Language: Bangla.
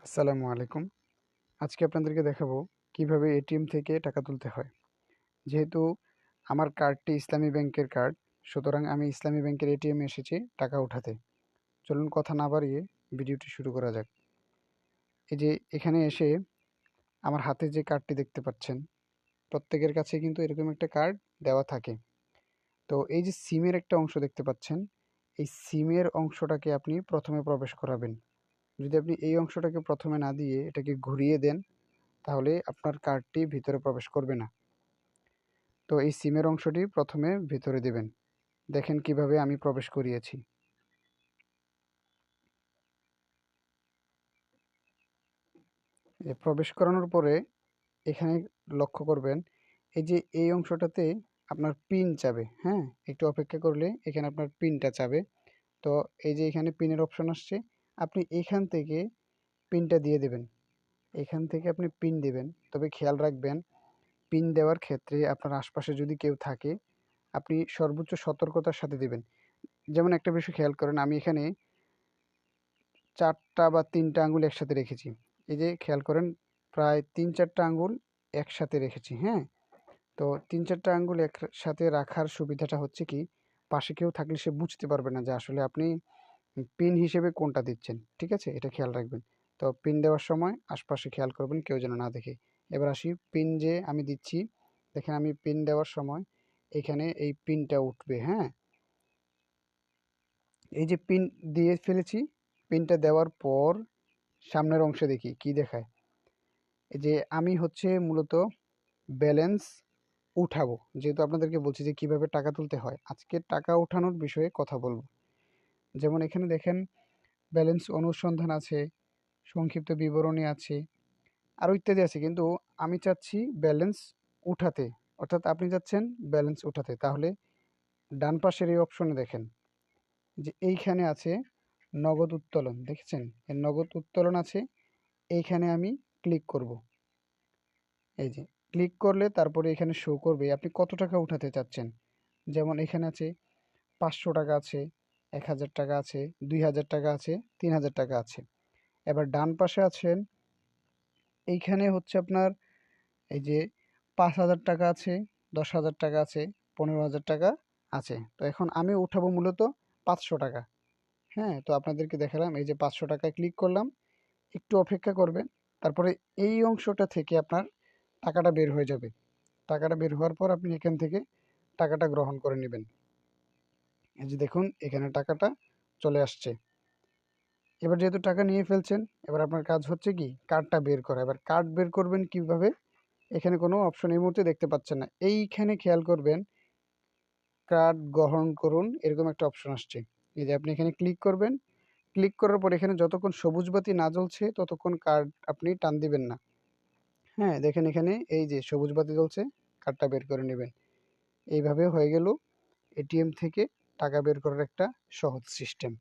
আসসালামু আলাইকুম। আজকে আপনাদেরকে দেখাবো কিভাবে এটিএম থেকে টাকা তুলতে হয়। যেহেতু আমার কার্ডটি ইসলামী ব্যাংকের কার্ড, সুতরাং আমি ইসলামী ব্যাংকের এটিএমে এসেছি টাকা উঠাতে। চলুন কথা না বাড়িয়ে ভিডিওটি শুরু করা যাক। এই যে এখানে এসে আমার হাতে যে কার্ডটি দেখতে পাচ্ছেন, প্রত্যেকের কাছে কিন্তু এরকম একটা কার্ড দেওয়া থাকে। তো এই যে সিমের একটা অংশ দেখতে পাচ্ছেন, এই সিমের অংশটাকে আপনি প্রথমে প্রবেশ করাবেন। যদি আপনি এই অংশটাকে প্রথমে না দিয়ে এটাকে ঘুরিয়ে দেন, তাহলে আপনার কার্ডটি ভিতরে প্রবেশ করবে না। তো এই সিমের অংশটি প্রথমে ভিতরে দেবেন। দেখেন কিভাবে আমি প্রবেশ করিয়েছি। প্রবেশ করানোর পরে এখানে লক্ষ্য করবেন, এই যে এই অংশটাতে আপনার পিন চাবে। হ্যাঁ, একটু অপেক্ষা করলে এখানে আপনার পিনটা চাবে। তো এই যে এখানে পিনের অপশন আসছে, আপনি এখান থেকে পিনটা দিয়ে দেবেন। এখান থেকে আপনি পিন দেবেন, তবে খেয়াল রাখবেন পিন দেওয়ার ক্ষেত্রে আপনার আশপাশে যদি কেউ থাকে, আপনি সর্বোচ্চ সতর্কতার সাথে দেবেন। যেমন একটা বিষয় খেয়াল করেন, আমি এখানে 4টা বা 3টা আঙ্গুল একসাথে রেখেছি। এই যে খেয়াল করেন, প্রায় 3-4টা আঙ্গুল একসাথে রেখেছি। হ্যাঁ, তো 3-4টা আঙ্গুল একসাথে রাখার সুবিধাটা হচ্ছে কি, পাশে কেউ থাকলে সে বুঝতে পারবে না যে আসলে আপনি পিন হিসেবে কোনটা দিচ্ছেন। ঠিক আছে, এটা খেয়াল রাখবেন। তো পিন দেওয়ার সময় আশপাশে খেয়াল করবেন কেউ যেন না দেখে। এবার আসি, পিন যে আমি দিচ্ছি, দেখেন আমি পিন দেওয়ার সময় এখানে এই পিনটা উঠবে। হ্যাঁ, এই যে পিন দিয়ে ফেলেছি, পিনটা দেওয়ার পর সামনের অংশে দেখি কি দেখায়। এই যে আমি হচ্ছে মূলত ব্যালেন্স উঠাবো, যেহেতু আপনাদেরকে বলছি যে কিভাবে টাকা তুলতে হয়, আজকে টাকা ওঠানোর বিষয়ে কথা বলবো। যেমন এখানে দেখেন, ব্যালেন্স অনুসন্ধান আছে, সংক্ষিপ্ত বিবরণী আছে, আরও ইত্যাদি আছে, কিন্তু আমি চাচ্ছি ব্যালেন্স উঠাতে। অর্থাৎ আপনি চাচ্ছেন ব্যালেন্স উঠাতে, তাহলে ডান পাশের এই অপশনে দেখেন যে এইখানে আছে নগদ উত্তোলন। দেখেছেন, এর নগদ উত্তোলন আছে, এইখানে আমি ক্লিক করব। এই যে ক্লিক করলে তারপরে এখানে শো করবে আপনি কত টাকা উঠাতে চাচ্ছেন। যেমন এখানে আছে 500 টাকা আছে, 1000 টাকা আছে, 2000 টাকা আছে, 3000 টাকা আছে। এবার ডান পাশে আছেন, এইখানে হচ্ছে আপনার এই যে 5000 টাকা আছে, 10,000 টাকা আছে, 15,000 টাকা আছে। তো এখন আমি উঠাবো মূলত 500 টাকা। হ্যাঁ, তো আপনাদেরকে দেখালাম, এই যে 500 টাকায় ক্লিক করলাম। একটু অপেক্ষা করবেন, তারপরে এই অংশটা থেকে আপনার টাকাটা বের হয়ে যাবে। টাকাটা বের হওয়ার পর আপনি এখান থেকে টাকাটা গ্রহণ করে নেবেন। এই যে দেখুন, এখানে টাকাটা চলে আসছে। এবার যেহেতু টাকা নিয়ে ফেলছেন, এবার আপনার কাজ হচ্ছে কি কার্ডটা বের করা। এবার কার্ড বের করবেন কিভাবে, এখানে কোনো অপশন এই মুহূর্তে দেখতে পাচ্ছেন না। এইখানে খেয়াল করবেন, কার্ড গ্রহণ করুন এরকম একটা অপশন আসছে। এই যে আপনি এখানে ক্লিক করবেন, ক্লিক করার পর এখানে যতক্ষণ সবুজ বাতি না জ্বলছে ততক্ষণ কার্ড আপনি টান দিবেন না। হ্যাঁ, দেখেন এখানে এই যে সবুজ বাতি জ্বলছে, কার্ডটা বের করে নেবেন। এইভাবে হয়ে গেল এটিএম থেকে টাকা বের করার একটা সহজ সিস্টেম।